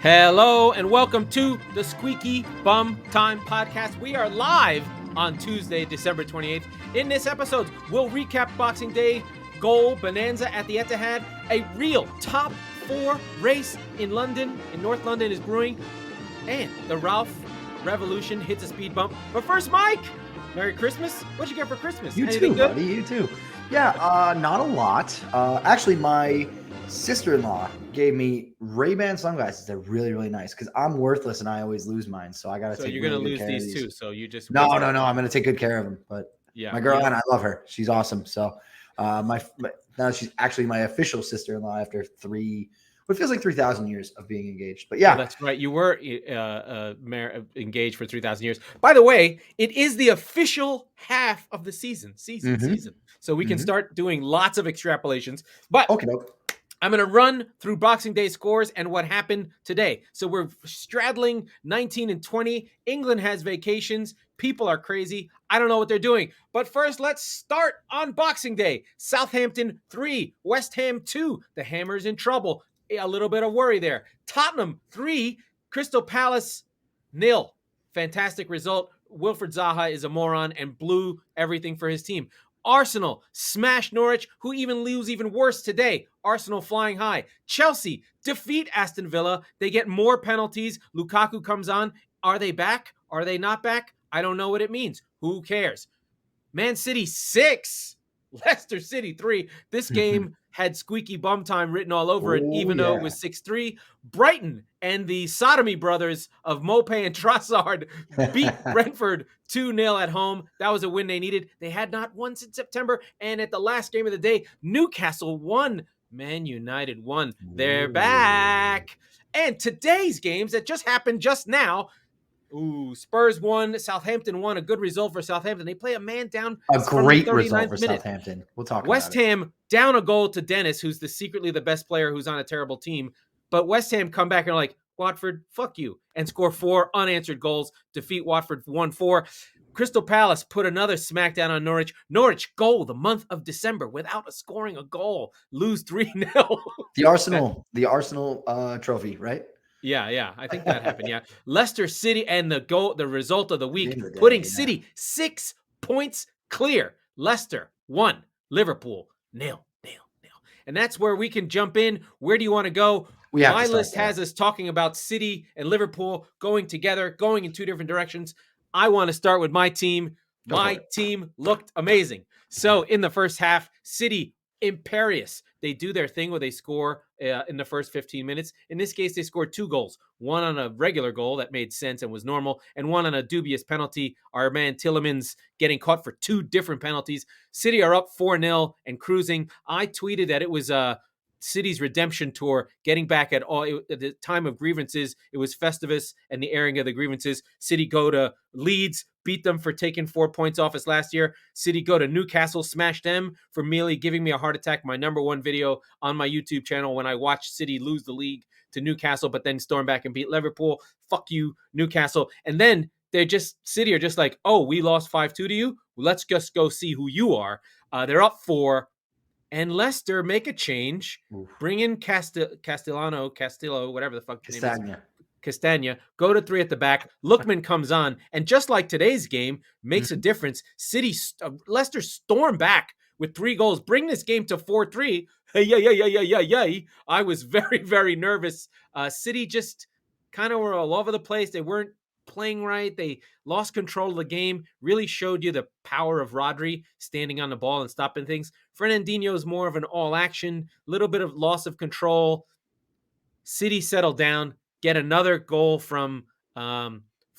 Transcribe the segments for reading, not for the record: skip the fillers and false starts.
Hello and welcome to the Squeaky Bum Time Podcast. We are live on Tuesday, December 28th. In this episode, we'll recap Boxing Day goal bonanza at the Etihad. A real top four race in London, in North London, is brewing. And the Ralph Revolution hits a speed bump. But first, Mike, Merry Christmas. What'd you get for Christmas? You Anything too, good? buddy. You too. Yeah, not a lot. Actually, my sister-in-law gave me Ray-Ban sunglasses. They're really, really nice because I'm worthless and I always lose mine. So I got to So take you're going to really lose good care of these too. So you just... No. I'm going to take good care of them. But yeah, my girl and I love her. She's awesome. So now she's actually my official sister-in-law after what feels like 3,000 years of being engaged. But yeah. Oh, that's right. You were engaged for 3,000 years. By the way, it is the official half of the season. So we can start doing lots of extrapolations. But okay. I'm going to run through Boxing Day scores and what happened today. So we're straddling 19 and 20. England has vacations. People are crazy. I don't know what they're doing. But first, let's start on Boxing Day. Southampton 3, West Ham 2. The Hammer's in trouble. A little bit of worry there. Tottenham 3, Crystal Palace 0. Fantastic result. Wilfred Zaha is a moron and blew everything for his team. Arsenal smash Norwich, who lose even worse today. Arsenal flying high. Chelsea defeat Aston Villa. They get more penalties. Lukaku comes on. Are they back? Are they not back? I don't know what it means. Who cares? Man City 6, Leicester City 3. This game had Squeaky Bum Time written all over it, even though it was 6-3. Brighton and the sodomy brothers of Mopé and Trossard beat Brentford 2-0 at home. That was a win they needed. They had not won since September. And at the last game of the day, Newcastle won. Man United won. They're back. And today's games that just happened just now. Spurs won. Southampton won. A good result for Southampton. They play a man down. A great result for minute. Southampton. We'll talk West about it. Ham down a goal to Dennis, who's secretly the best player who's on a terrible team. But West Ham come back and are like, Watford, fuck you. And score 4 unanswered goals. Defeat Watford 1-4. Crystal Palace put another smackdown on Norwich. Norwich goal the month of December without scoring a goal. Lose 3-0. The Arsenal trophy, right? Yeah. I think that happened. Yeah. Leicester City and the result of the week, putting City 6 points clear. Leicester 1, Liverpool 0. And that's where we can jump in. Where do you want to go? My list has us talking about City and Liverpool going together, going in 2 different directions. I want to start with my team. My team looked amazing. So in the first half, City imperious. They do their thing where they score in the first 15 minutes. In this case, they scored 2 goals. One on a regular goal that made sense and was normal, and one on a dubious penalty. Our man Tielemans getting caught for 2 different penalties. City are up 4-0 and cruising. I tweeted that it was City's redemption tour, getting back at the time of grievances. It was Festivus and the airing of the grievances. City go to Leeds, beat them for taking 4 points off us last year. City go to Newcastle, smash them for merely giving me a heart attack. My number 1 video on my YouTube channel when I watched City lose the league to Newcastle, but then storm back and beat Liverpool. Fuck you, Newcastle. And then City are just like, oh, we lost 5-2 to you. Let's just go see who you are. They're up 4. And Leicester make a change, bring in Castillo, whatever the fuck his name is. Castagna, go to 3 at the back. Lookman comes on, and just like today's game, makes a difference. Leicester storm back with 3 goals, bring this game to 4-3. Hey. I was very, very nervous. City just kind of were all over the place. They weren't playing right. They lost control of the game. Really showed you the power of Rodri standing on the ball and stopping things. Fernandinho is more of an all-action, little bit of loss of control. City settled down, get another goal from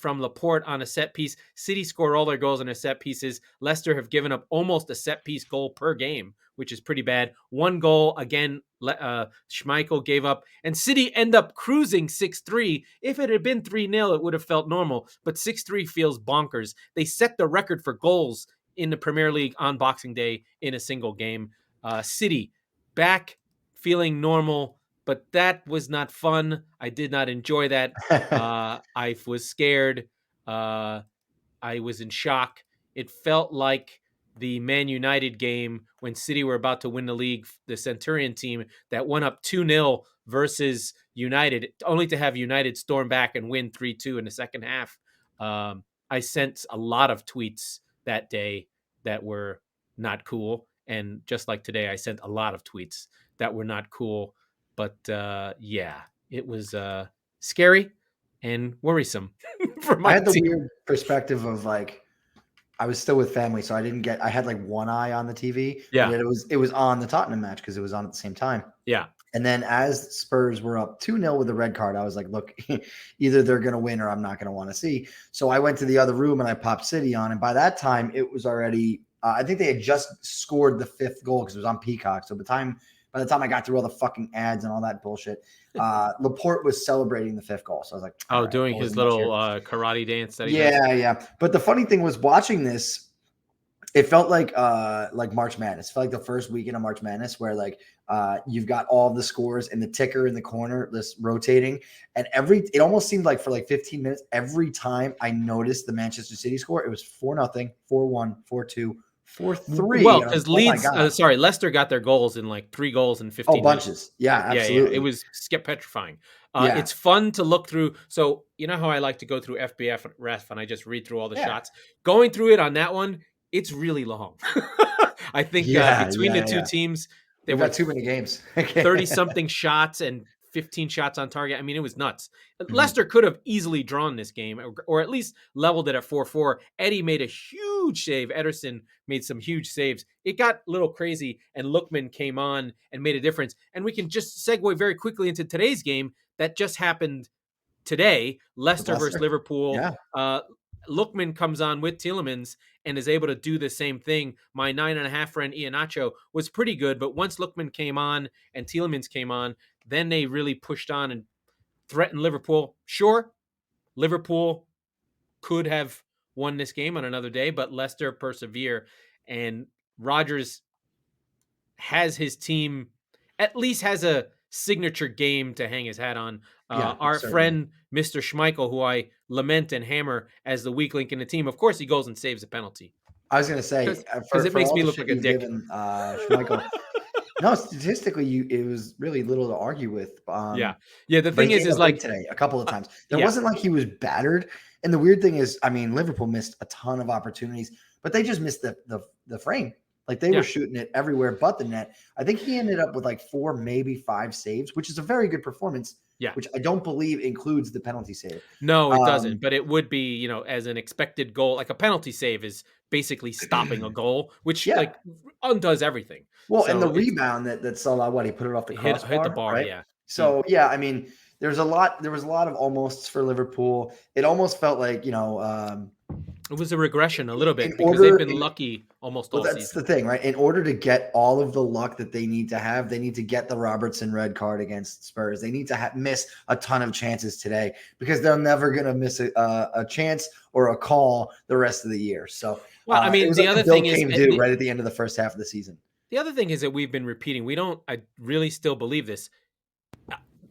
Laporte on a set piece. City score all their goals on their set pieces. Leicester have given up almost a set piece goal per game, which is pretty bad. 1 goal, again, Schmeichel gave up. And City end up cruising 6-3. If it had been 3-0, it would have felt normal. But 6-3 feels bonkers. They set the record for goals in the Premier League on Boxing Day in a single game. City back feeling normal, but that was not fun. I did not enjoy that. I was scared. I was in shock. It felt like the Man United game when City were about to win the league, the Centurion team that went up 2-0 versus United, only to have United storm back and win 3-2 in the second half. I sent a lot of tweets that day that were not cool. And just like today, I sent a lot of tweets that were not cool. But yeah, it was scary and worrisome for my I had the team. weird perspective of like, I was still with family, so I had like one eye on the TV. Yeah. And it was on the Tottenham match because it was on at the same time. Yeah. And then as Spurs were up 2-0 with a red card, I was like, look, either they're going to win or I'm not going to want to see. So I went to the other room and I popped City on. And by that time, it was already, I think they had just scored the 5th goal because it was on Peacock. So by the time I got through all the fucking ads and all that bullshit, Laporte was celebrating the 5th goal. So I was like, oh, right, doing his little karate dance that he does. Yeah. But the funny thing was watching this, it felt like March Madness. It felt like the first weekend of March Madness where like you've got all the scores and the ticker in the corner, this rotating, and it almost seemed like for like 15 minutes, every time I noticed the Manchester City score, it was 4-0, 4-1, 4-2, 4-3. Well, because Leicester got their goals in like 3 goals in 15 bunches. Minutes. Yeah, absolutely. Yeah. It was petrifying. It's fun to look through. So you know how I like to go through FBF ref and I just read through all the shots. Going through it on that one, it's really long. I think between the two teams, there were too many games. 30-something shots and 15 shots on target. I mean, it was nuts. Mm-hmm. Leicester could have easily drawn this game or at least leveled it at 4-4. Eddie made a huge save. Ederson made some huge saves. It got a little crazy, and Lookman came on and made a difference. And we can just segue very quickly into today's game that just happened today. Leicester versus Liverpool. Yeah. Lookman comes on with Tielemans and is able to do the same thing. My 9.5 friend Iheanacho was pretty good, but once Lookman came on and Tielemans came on, then they really pushed on and threatened Liverpool. Sure, Liverpool could have won this game on another day, but Leicester persevere, and Rodgers has his team, at least has a signature game to hang his hat on. Our friend, Mr. Schmeichel, who I lament and hammer as the weak link in the team, of course, he goes and saves a penalty. I was going to say, because it makes me look like a dick. Schmeichel, no, statistically, it was really little to argue with. The thing is like today, a couple of times, there wasn't like he was battered. And the weird thing is, I mean, Liverpool missed a ton of opportunities, but they just missed the frame. Like they were shooting it everywhere but the net. I think he ended up with like 4, maybe 5 saves, which is a very good performance. Yeah. Which I don't believe includes the penalty save. No, it doesn't. But it would be, as an expected goal. Like a penalty save is basically stopping a goal, which like undoes everything. Well, so and the rebound that Salah, he put it off the crossbar, hit the bar, right? Yeah. So I mean, there was a lot of almosts for Liverpool. It almost felt like, it was a regression a little bit because they've been lucky almost all season. That's the thing, right? In order to get all of the luck that they need to have, they need to get the Robertson red card against Spurs. They need to miss a ton of chances today because they're never going to miss a chance or a call the rest of the year. So, well, I mean, the other thing is right at the end of the first half of the season. The other thing is that we've been repeating. I really still believe this.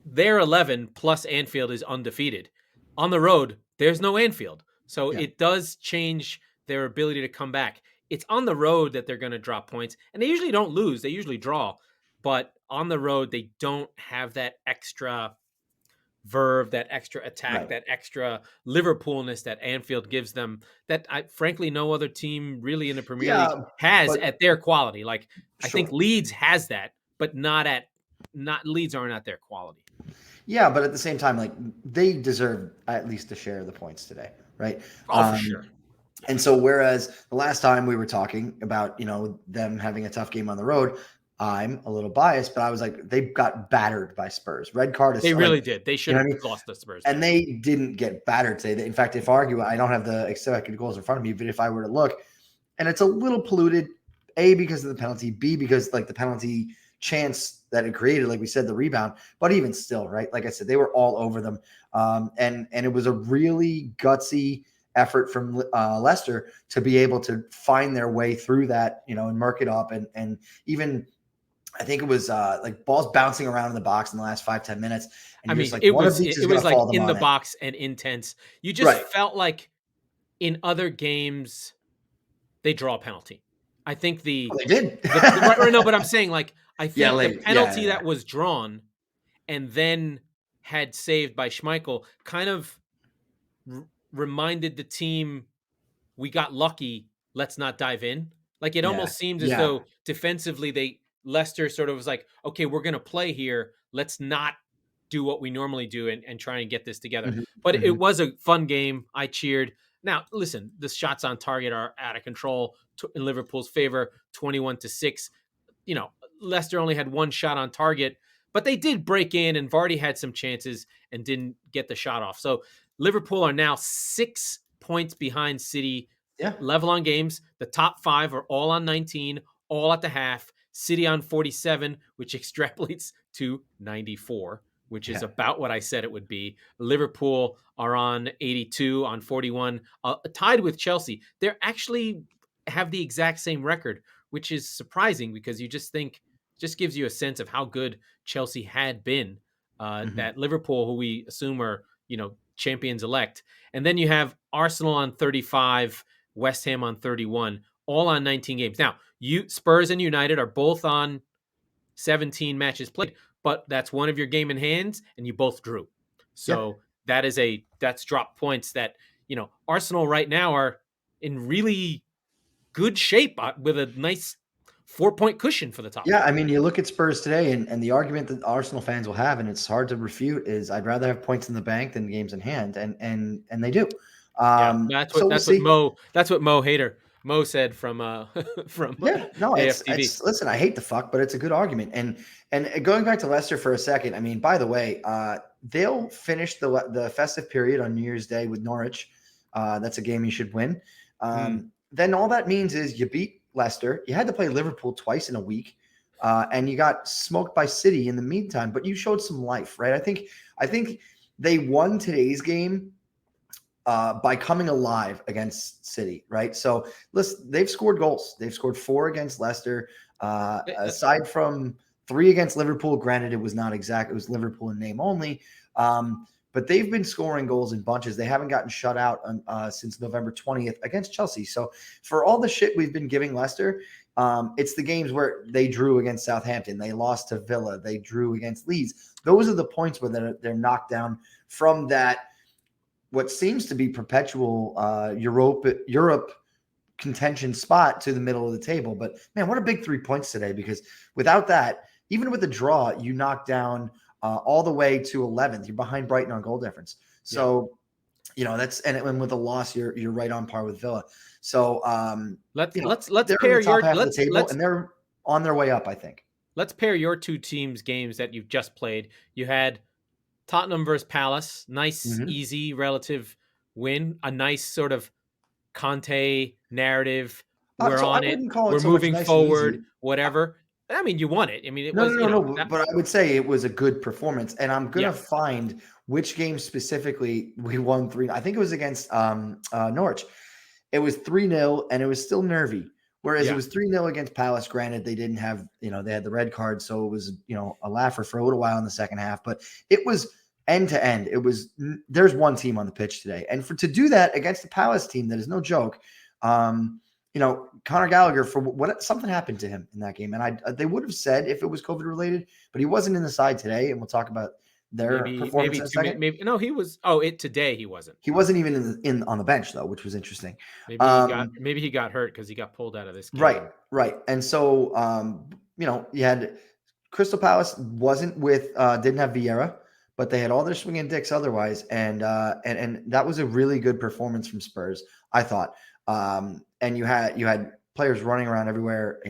Their 11 plus Anfield is undefeated. On the road, there's no Anfield. So it does change their ability to come back. It's on the road that they're going to drop points. And they usually don't lose. They usually draw. But on the road, they don't have that extra verve, that extra attack, that extra Liverpoolness that Anfield gives them that frankly no other team really in the Premier League has at their quality. Like I think Leeds has that, but Leeds aren't at their quality. Yeah, but at the same time, like they deserve at least a share of the points today, right? For sure. And so whereas the last time we were talking about, them having a tough game on the road, I'm a little biased, but I was like, they got battered by Spurs. Red card is they really did. They should have lost the Spurs. And they didn't get battered today. In fact, I don't have the expected goals in front of me, but if I were to look, and it's a little polluted, A, because of the penalty, B, because like the penalty chance that it created, like we said, the rebound, but even still, right? Like I said, they were all over them. And it was a really gutsy effort from Leicester to be able to find their way through that, and mark it up. And even, I think it was like balls bouncing around in the box in the last 5-10 minutes. And it was like in the box and intense. You just felt like in other games, they draw a penalty. I think they did. No, but I'm saying like, I think the penalty that was drawn and then had saved by Schmeichel kind of reminded the team, we got lucky, let's not dive in. Like it Yeah. almost seems as Yeah. though defensively Leicester sort of was like, okay, we're going to play here. Let's not do what we normally do and try and get this together. Mhm, But it mhm. was a fun game. I cheered. Now, listen, the shots on target are out of control in Liverpool's favor, 21-6. Leicester only had one shot on target, but they did break in, and Vardy had some chances and didn't get the shot off. So Liverpool are now 6 points behind City, Yeah. level on games. The top 5 are all on 19, all at the half. City on 47, which extrapolates to 94, which is about what I said it would be. Liverpool are on 82 on 41, tied with Chelsea. They're actually have the exact same record, which is surprising because you just think, just gives you a sense of how good Chelsea had been. That Liverpool, who we assume are, champions elect. And then you have Arsenal on 35, West Ham on 31, all on 19 games. Now, Spurs and United are both on 17 matches played, but that's one of your game in hands, and you both drew. So that's drop points that, Arsenal right now are in really good shape with a nice 4-point cushion for the top. Yeah, I mean, you look at Spurs today, and the argument that Arsenal fans will have, and it's hard to refute, is I'd rather have points in the bank than games in hand, and they do. That's So what we'll see. Mo said from from AFTV. Listen, I hate the fuck, but it's a good argument. And going back to Leicester for a second, I mean, by the way, they'll finish the festive period on New Year's Day with Norwich. That's a game you should win. Then all that means is you beat Leicester. You had to play Liverpool twice in a week, and you got smoked by City in the meantime. But you showed some life, right? I think they won today's game by coming alive against City, right? So listen, they've scored goals. They've scored 4 against Leicester, aside from 3 against Liverpool. Granted, it was not exact. It was Liverpool in name only. But they've been scoring goals in bunches. They haven't gotten shut out since November 20th against Chelsea. So for all the shit we've been giving Leicester, it's the games where they drew against Southampton. They lost to Villa. They drew against Leeds. Those are the points where they're knocked down from that, what seems to be perpetual Europe contention spot to the middle of the table. But, man, what a big 3 points today, because without that, even with the draw, you knock down all the way to 11th. You're behind Brighton on goal difference. So, that's and with a loss, you're right on par with Villa. So let's they're pair in the top your half of the table, and they're on their way up, I think. Let's pair your two teams' games that you've just played. You had Tottenham versus Palace, nice, easy, relative win. A nice sort of Conte narrative. We're on it. We're moving forward. Whatever. I mean, you won it. I mean, it was no. But I would say it was a good performance, and I'm gonna find which game specifically we won 3. I think it was against Norwich. It was 3-0, and it was still nervy. Whereas it was 3-0 against Palace. Granted, they didn't have, they had the red card, so it was, a laugher for a little while in the second half. But it was end to end. It was, there's one team on the pitch today, and to do that against the Palace team, that is no joke. Conor Gallagher, something happened to him in that game, and they would have said if it was COVID related, but he wasn't in the side today, and we'll talk about their performance in a second. He was. Today he wasn't. He wasn't even in on the bench though, which was interesting. Maybe he got hurt because he got pulled out of this game. Right. And so you had Crystal Palace didn't have Vieira, but they had all their swinging dicks otherwise, and that was a really good performance from Spurs, I thought. And you had players running around everywhere.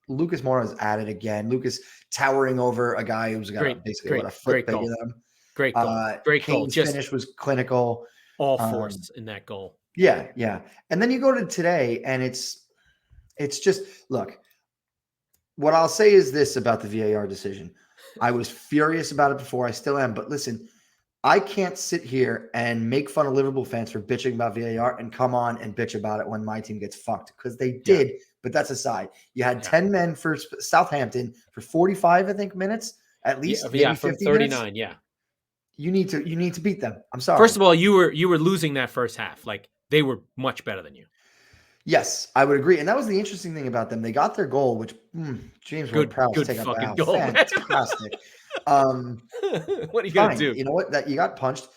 Lucas Moura was at it again. Lucas towering over a guy who's got basically a foot bigger than him. Great goal. Great goal. Kane's finish was clinical. All force in that goal. Yeah. And then you go to today, and it's just, look, what I'll say is this about the VAR decision. I was furious about it before. I still am. But listen, I can't sit here and make fun of Liverpool fans for bitching about VAR and come on and bitch about it when my team gets fucked, because they did. Yeah. But that's aside. You had 10 men for Southampton for 45, I think, minutes at least. Maybe 50 from 39. Minutes. Yeah. You need to beat them. I'm sorry. First of all, you were losing that first half. Like, they were much better than you. Yes, I would agree. And that was the interesting thing about them. They got their goal, which James Ward-Prowse take up. Goal. Fantastic. What are you gonna Fine. do? You know what? That you got punched,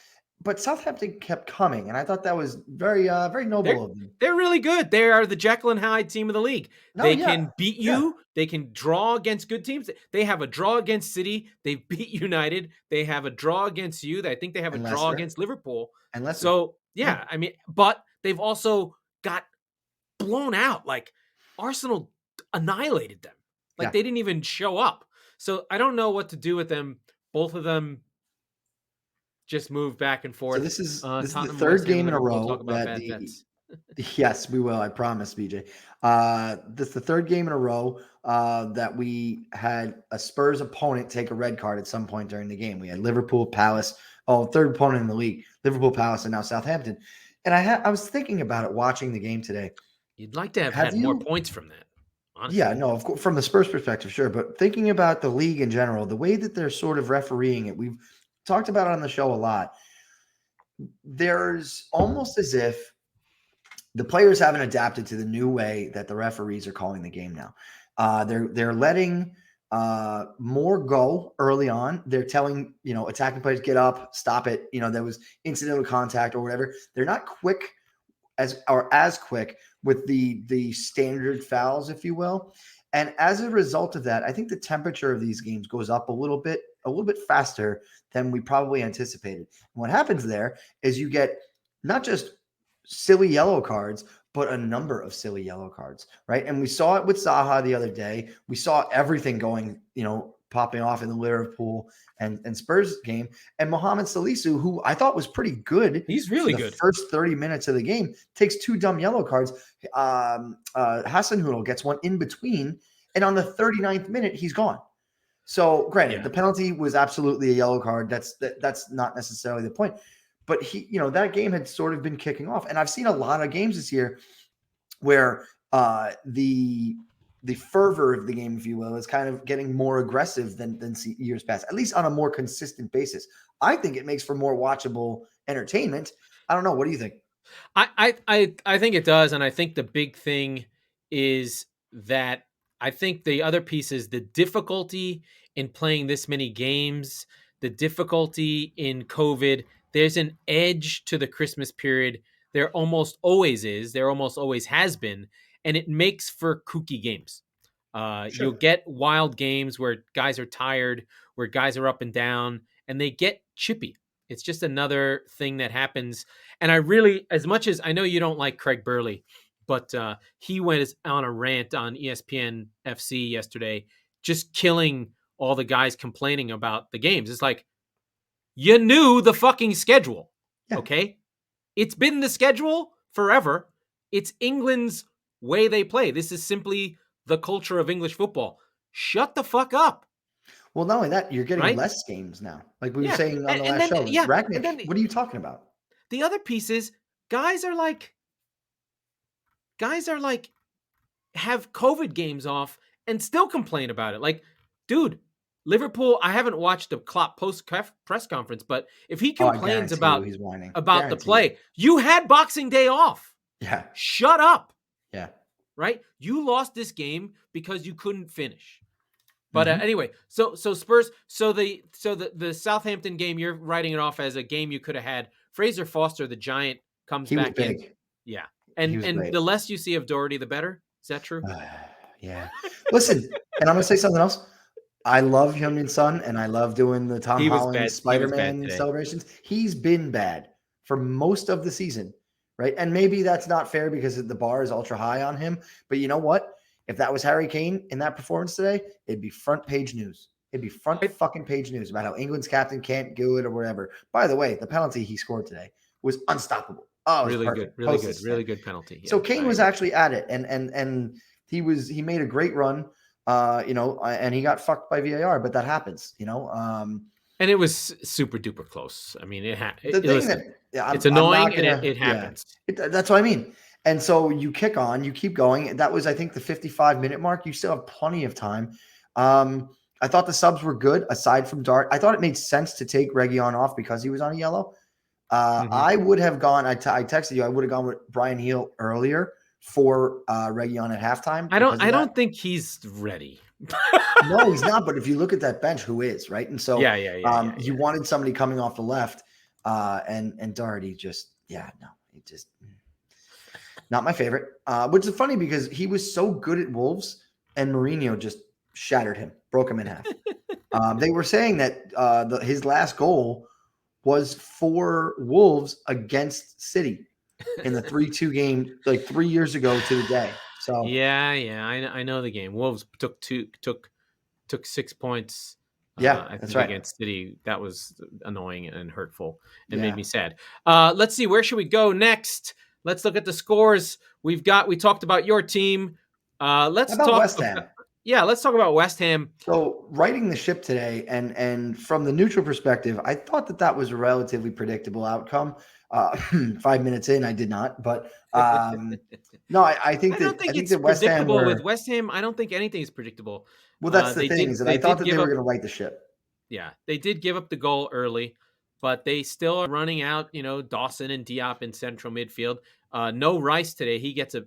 but Southampton kept coming, and I thought that was very, very They're noble of them. they're really good. They are the Jekyll and Hyde team of the league. No, They yeah, can beat yeah, you. They can draw against good teams. They have a draw against City. They beat United. They have a draw against you. I think they have a and draw Leicester, against Liverpool. and Leicester. So Yeah, yeah, I mean, but they've also got blown out. Like Arsenal annihilated them. Like yeah. they didn't even show up. So I don't know what to do with them. Both of them just move back and So forth. this is the Tottenham, West third Ham, game in a Liverpool. Talk row about that bad the bets. yes, we will. I promise, BJ. This is the third game in a row that we had a Spurs opponent take a red card at some point during the game. We had Liverpool, Palace. Oh, third opponent in the league: Liverpool, Palace, and now Southampton. And I was thinking about it watching the game today. You'd like to have Have had more you? points from that, Yeah, honestly. no, of course, from the Spurs perspective, sure. But thinking about the league in general, the way that they're sort of refereeing it, we've talked about it on the show a lot. There's almost as if the players haven't adapted to the new way that the referees are calling the game now. They're letting more go early on. They're telling attacking players get up, stop it. There was incidental contact or whatever. They're not quick as quick with the standard fouls, if you will. And as a result of that, I think the temperature of these games goes up a little bit faster than we probably anticipated. And what happens there is you get not just silly yellow cards, but a number of silly yellow cards, right? And we saw it with Zaha the other day. We saw everything going, popping off in the Liverpool and Spurs game. And Mohamed Salisu, who I thought was pretty good He's for really the good. first 30 minutes of the game, takes two dumb yellow cards. Hassan Hoodle gets one in between, and on the 39th minute, he's gone. So, granted, the penalty was absolutely a yellow card. That's not necessarily the point. But that game had sort of been kicking off, and I've seen a lot of games this year where the fervor of the game, if you will, is kind of getting more aggressive than years past, at least on a more consistent basis. I think it makes for more watchable entertainment. I don't know. What do you think? I think it does, and I think the big thing is that I think the other piece is the difficulty in playing this many games, the difficulty in COVID. There's an edge to the Christmas period. There almost always is. There almost always has been, and it makes for kooky games. You'll get wild games where guys are tired, where guys are up and down, and they get chippy. It's just another thing that happens. And I really, as much as I know you don't like Craig Burley, but he went on a rant on ESPN FC yesterday, just killing all the guys complaining about the games. It's like, you knew the fucking schedule, okay? It's been the schedule forever. It's England's way they play. This is simply the culture of English football. Shut the fuck up. Well, not only that, you're getting right? less games now. Like we were saying on the last then, show, yeah, Ragnick, and then what are you talking about? the other piece is guys are like have COVID games off and still complain about it. Like, dude, Liverpool, I haven't watched the Klopp post press conference, but if he complains about he's whining. the play, you had Boxing Day off. Yeah. Shut up. Yeah. Right? You lost this game because you couldn't finish. But anyway, so Spurs, so the Southampton game, you're writing it off as a game you could have had. Fraser Foster, the giant, comes back in. Yeah. And the less you see of Doherty, the better. Is that true? Yeah. Listen, and I'm going to say something else. I love Heung-min Son, and I love doing the Tom Holland Spider-Man celebrations. He's been bad for most of the season, right? And maybe that's not fair because the bar is ultra high on him. But you know what? If that was Harry Kane in that performance today, it'd be front page news. It'd be front fucking page news about how England's captain can't do it or whatever. By the way, the penalty he scored today was unstoppable. Oh, really good, really good penalty. Yeah, so Kane was actually at it, and he made a great run, and he got fucked by VAR, but that happens, and it was super duper close. I mean, it's annoying and it happens. Yeah, that's what I mean. And so you kick on, you keep going. That was, I think, the 55-minute mark. You still have plenty of time. I thought the subs were good, aside from Dart. I thought it made sense to take Reguilon off because he was on a yellow. I would have gone. I texted you. I would have gone with Brian Heel earlier for Reguilon at halftime. I don't think he's ready. No, he's not. But if you look at that bench, who is, right? And so Yeah. you wanted somebody coming off the left, and Doherty just, no, it just not my favorite. Which is funny because he was so good at Wolves, and Mourinho just shattered him, broke him in half. They were saying that his last goal was for Wolves against City in the 3-2 game, like 3 years ago to the day. So yeah, I know the game. Wolves took 6 points. yeah, I that's think right. against City. That was annoying and hurtful and Yeah. made me sad. Let's see, where should we go next? Let's look at the scores. We talked about your team. Let's How about talk West Ham? let's talk about West Ham. So righting the ship today, and from the neutral perspective, I thought that was a relatively predictable outcome. 5 minutes in, I did not, but no, I think I don't think it's that West Ham predictable were. with West Ham. I don't think anything is predictable. Well, that's the thing, is that I thought that they were going to right the ship. Yeah, they did give up the goal early, but they still are running out, Dawson and Diop in central midfield. No Rice today. He gets a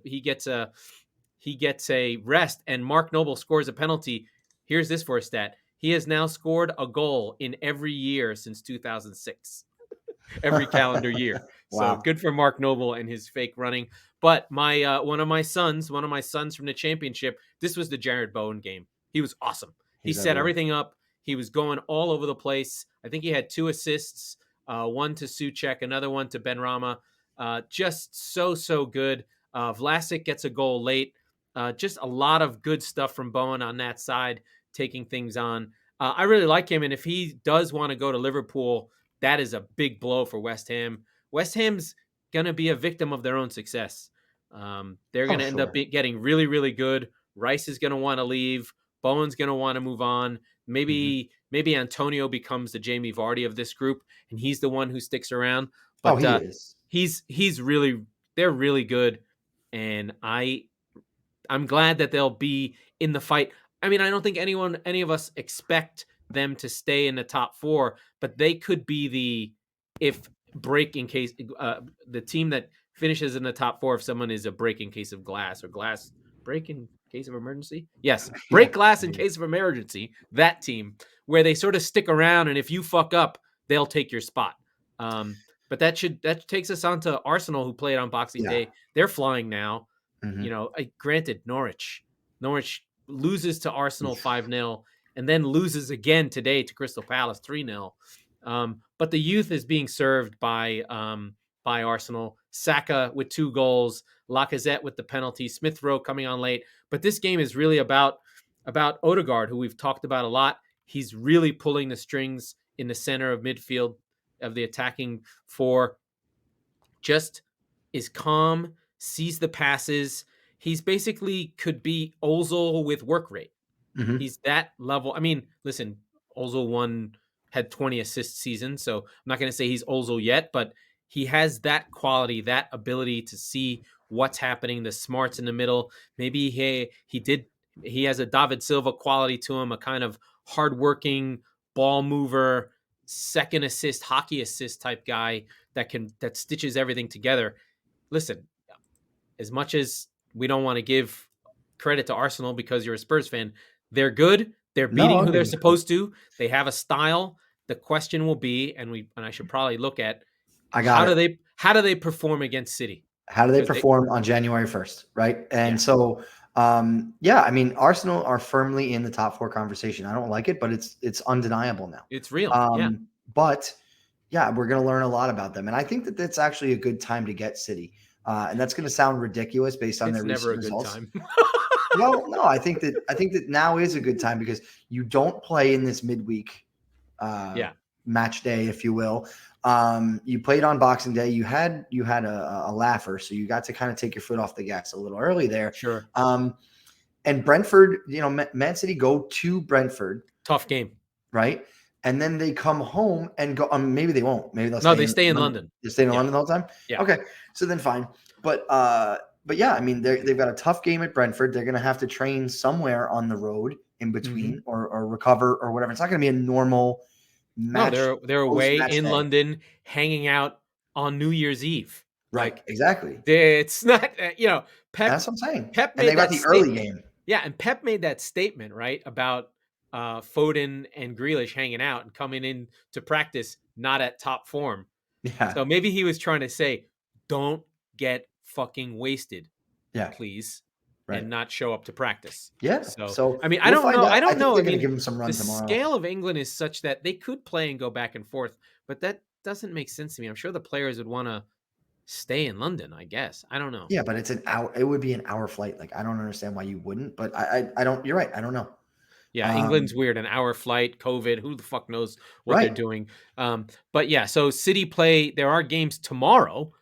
rest, and Mark Noble scores a penalty. Here's this for a stat. He has now scored a goal in every year since 2006. Every calendar year. Wow. So good for Mark Noble and his fake running. But my one of my sons from the championship, this was the Jared Bowen game. He was awesome. He set everything up. He was going all over the place. I think he had 2 assists, one to Souček, another one to Benrahma. Just so good. Vlasic gets a goal late. Just a lot of good stuff from Bowen on that side, taking things on. I really like him, and if he does want to go to Liverpool, that is a big blow for West Ham. West Ham's going to be a victim of their own success. They're going to end up getting really, really good. Rice is going to want to leave. Bowen's going to want to move on. Maybe Antonio becomes the Jamie Vardy of this group, and he's the one who sticks around. But he is. They're really good, and I'm glad that they'll be in the fight. I mean, I don't think any of us expect them to stay in the top 4, but they could be the team that finishes in the top 4 if someone is a break in case of glass, or glass break in case of emergency. Yes, break glass in case of emergency. That team where they sort of stick around, and if you fuck up, they'll take your spot. But that takes us on to Arsenal, who played on Boxing Day. They're flying now. Granted, Norwich loses to Arsenal 5-0, and then loses again today to Crystal Palace 3-0. But the youth is being served by Arsenal. Saka with 2 goals, Lacazette with the penalty, Smith Rowe coming on late. But this game is really about Odegaard, who we've talked about a lot. He's really pulling the strings in the center of midfield of the attacking 4. Just is calm, sees the passes. He's basically could be Ozil with work rate. Mm-hmm. He's that level. I mean, listen, Ozil had 20 assist season, so I'm not going to say he's Ozil yet, but he has that quality, that ability to see what's happening, the smarts in the middle. Maybe he has a David Silva quality to him, a kind of hardworking ball mover, second assist, hockey assist type guy that stitches everything together. Listen, as much as we don't want to give credit to Arsenal because you're a Spurs fan, they're good. They're beating who they're supposed to. They have a style. The question will be, and I should probably look at how do they perform against City? How do they perform on January 1st, right? And so I mean, Arsenal are firmly in the top 4 conversation. I don't like it, but it's undeniable now. It's real. But we're going to learn a lot about them, and I think that that's actually a good time to get City. And that's going to sound ridiculous based on their recent results. Good time. Well, no, I think that now is a good time because you don't play in this midweek match day, if you will. You played on Boxing Day. You had a laugher, so you got to kind of take your foot off the gas a little early there. Sure. And Brentford, Man City go to Brentford. Tough game, right? And then they come home and go. Maybe they won't. Maybe they'll stay in London. They stay in London the whole time. Yeah. Okay. So then fine. But yeah, I mean, they've got a tough game at Brentford. They're going to have to train somewhere on the road in between, or recover or whatever. It's not going to be a normal match. No, they're away in London, hanging out on New Year's Eve. Right. Exactly. It's not. Pep. That's what I'm saying. Pep and they got the early game. Yeah, and Pep made that statement, right, about Foden and Grealish hanging out and coming in to practice not at top form. Yeah. So maybe he was trying to say, don't get fucking wasted, Yeah. please, Right. and not show up to practice. Yeah. So, So I mean, I we'll don't find know. out. I I don't think know. they're I going to mean, give him some the run tomorrow. scale of England is such that they could play and go back and forth, but that doesn't make sense to me. I'm sure the players would want to stay in London, I guess. I don't know. Yeah, but it's an hour. It would be an hour flight. Like, I don't understand why you wouldn't, but I don't. You're right. I don't know. Yeah, England's weird. An hour flight, COVID. Who the fuck knows what they're Right. doing? But yeah, so City play. There are games tomorrow,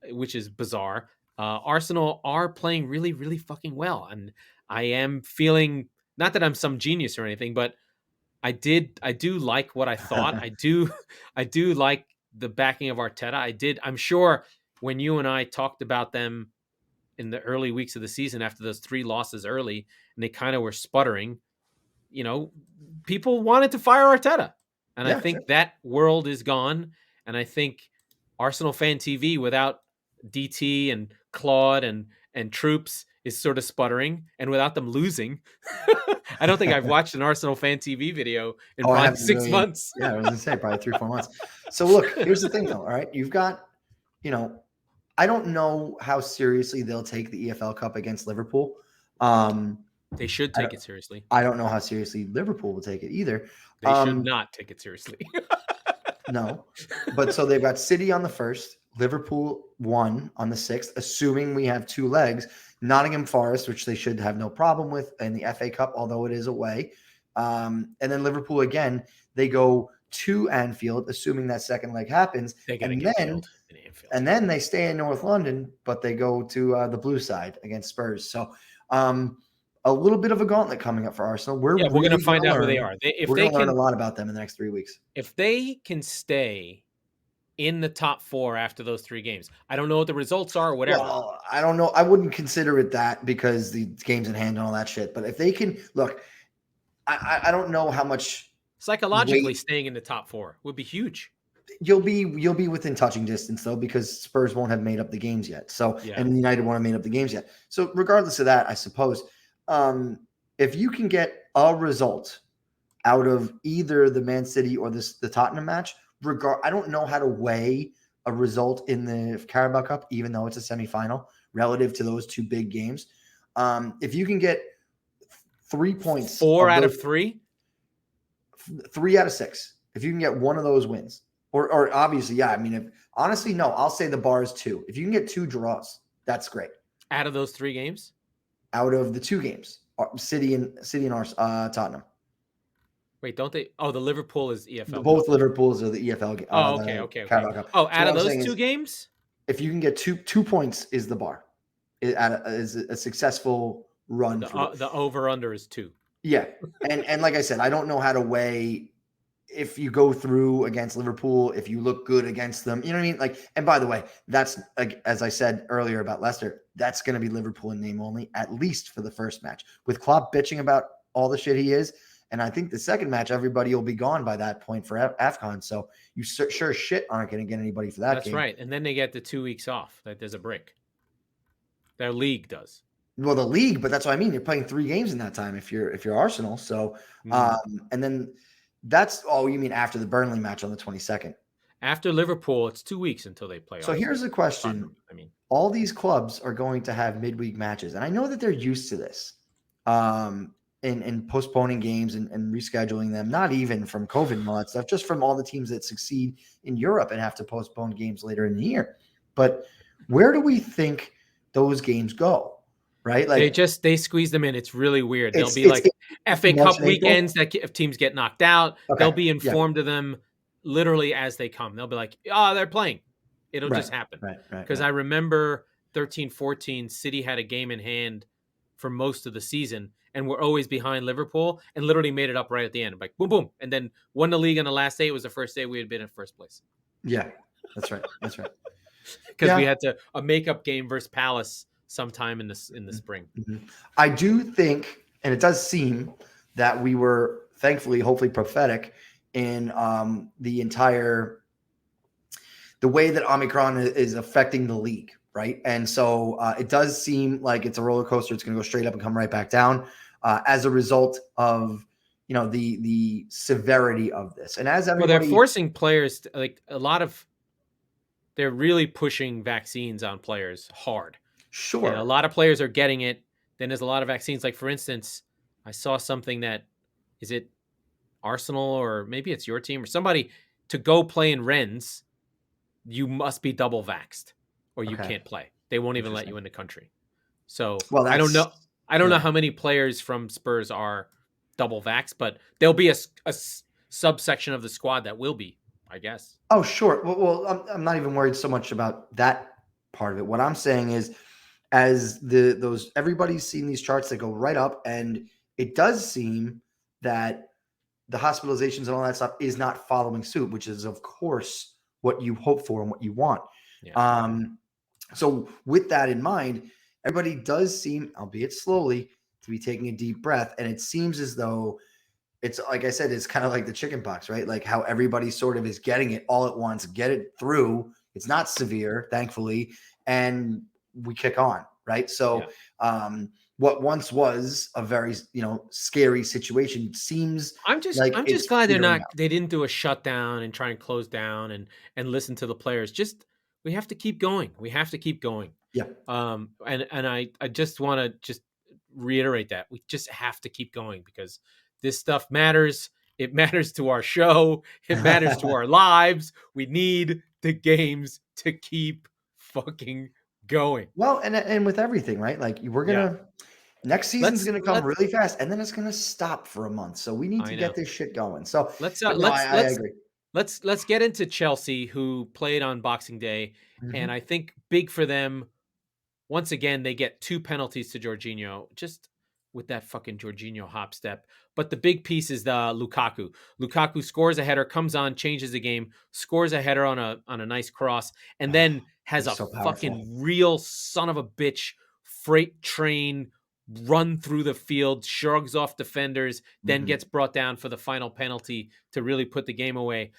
which is bizarre. Arsenal are playing really, really fucking well, and I am feeling not that I'm some genius or anything, but I do like what I thought. I do like the backing of Arteta. I'm sure when you and I talked about them in the early weeks of the season after those 3 losses early, and they kind of were sputtering, people wanted to fire Arteta. And I Yeah, sure. think that world is gone. And I think Arsenal Fan TV without DT and Claude and Troops is sort of sputtering. And without them losing, I don't think I've watched an Arsenal Fan TV video in Oh, I probably haven't 6 really. months. Yeah, I was going to say probably 3 or 4 months. So look, here's the thing though. All right. You've got, I don't know how seriously they'll take the EFL Cup against Liverpool. They should take it seriously. I don't know how seriously Liverpool will take it either. They should not take it seriously. No. But so they've got City on the 1st, Liverpool 1 on the 6th, assuming we have 2 legs, Nottingham Forest, which they should have no problem with in the FA Cup, although it is away. And then Liverpool again, they go to Anfield, assuming that second leg happens. And then they stay in North London, but they go to the blue side against Spurs. So a little bit of a gauntlet coming up for Arsenal. We're going to find out who they are. We're going to learn a lot about them in the next 3 weeks. If they can stay in the top 4 after those 3 games, I don't know what the results are or whatever. Well, I don't know. I wouldn't consider it that because the game's in hand and all that shit. But if they can look, I don't know how much psychologically staying in the top 4 would be huge. You'll be within touching distance though, because Spurs won't have made up the games yet. So and United won't have made up the games yet. So regardless of that, I suppose if you can get a result out of either the Man City or the Tottenham match, I don't know how to weigh a result in the Carabao Cup, even though it's a semifinal relative to those 2 big games. If you can get 3 points, 4 out of 3, 3 out of 6, if you can get one of those wins, or obviously, yeah. I mean, honestly, no, I'll say the bar is 2. If you can get 2 draws, that's great. Out of those 3 games, out of the 2 games, City and Tottenham. Wait, don't they? Oh, the Liverpool is EFL. Both Liverpools are the EFL. Okay. Oh, out of those 2 games, if you can get 2 points, is the bar. Is a successful run. The over under is 2. Yeah, and like I said, I don't know how to weigh if you go through against Liverpool, if you look good against them. You know what I mean? Like, and by the way, that's like, as I said earlier about Leicester, that's going to be Liverpool in name only, at least for the first match. With Klopp bitching about all the shit he is. And I think the second match, everybody will be gone by that point for AFCON. So you sure shit aren't going to get anybody for that. That's game. right. And then they get the 2 weeks off. Like there's a break. Their league does. Well, the league, but that's what I mean. You're playing 3 games in that time if you're Arsenal. So, and then that's you mean after the Burnley match on the 22nd. After Liverpool, it's 2 weeks until they play. So here's a question. All these clubs are going to have midweek matches, and I know that they're used to this. In postponing games and rescheduling them, not even from COVID and all that stuff, just from all the teams that succeed in Europe and have to postpone games later in the year. But where do we think those games go? Right? Like they squeeze them in. It's really weird. They'll be like FA Cup weekends that if teams get knocked out, they'll be informed of them literally as they come. They'll be like, they're playing. It'll just happen. Right. Because I remember 13-14, City had a game in hand for most of the season and we're always behind Liverpool and literally made it up right at the end. Like boom, boom. And then won the league on the last day. It was the first day we had been in first place. Yeah, that's right. Because we had a makeup game versus Palace sometime in the spring. Mm-hmm. I do think, and it does seem that we were thankfully, hopefully prophetic in the way that Omicron is affecting the league. right? And so it does seem like it's a roller coaster. It's going to go straight up and come right back down as a result of the severity of this. And as Well, they're everybody, forcing players to, like they're really pushing vaccines on players hard. And a sure, lot of players are getting it. Then there's a lot of vaccines. Like, for instance, I saw something that, is it Arsenal or maybe it's your team or somebody, to go play in Rennes, you must be double vaxxed or you okay, can't play. They won't even let you interesting. in the country. So Well, I don't that's know. I don't know yeah. how many players from Spurs are double vaxxed, but there'll be a subsection of the squad that will be, I guess. Oh, sure. Well, I'm not even worried so much about that part of it. What I'm saying is, as those everybody's seen these charts that go right up, and it does seem that the hospitalizations and all that stuff is not following suit, which is, of course, what you hope for and what you want. Yeah. So with that in mind, everybody does seem, albeit slowly, to be taking a deep breath, and it seems as though it's, like I said, it's kind of like the chicken pox, right? Like how everybody sort of is getting it all at once, get it through. It's not severe, thankfully, and we kick on, right? So Yeah. what once was a very scary situation seems like I'm it's just glad petering out. they didn't do a shutdown and try and close down and listen to the players. Just, we have to keep going. We have to keep going. Yeah. And I just want to just reiterate that we just have to keep going because this stuff matters. It matters to our show. It matters to our lives. We need the games to keep fucking going. Well, and with everything, right? Like we're Yeah. gonna next season's Let's gonna come let really fast, and then it's gonna stop for a month. So we need to I get know. this shit going. So, Let's but no, I agree. let's get into Chelsea, who played on Boxing Day, and Mhm. I think big for them. Once again, they get 2 penalties to Jorginho, just with that fucking Jorginho hop step. But the big piece is the Lukaku. Lukaku scores a header, comes on, changes the game, scores a header on a nice cross, and Oh, then has he's a so powerful. fucking real son of a bitch freight train run through the field, shrugs off defenders, then Mhm. gets brought down for the final penalty to really put the game away.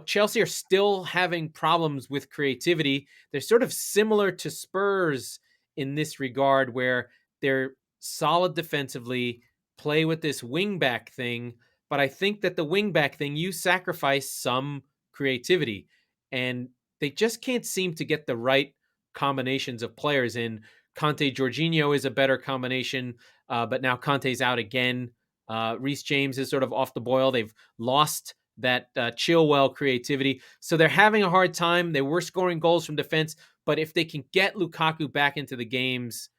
Chelsea are still having problems with creativity. They're sort of similar to Spurs in this regard, where they're solid defensively, play with this wingback thing. But I think that the wingback thing, you sacrifice some creativity, and they just can't seem to get the right combinations of players in. Conte Jorginho is a better combination, but now Conte's out again. Reece James is sort of off the boil. They've lost that Chilwell creativity. So they're having a hard time. They were scoring goals from defense, but if they can get Lukaku back into the games,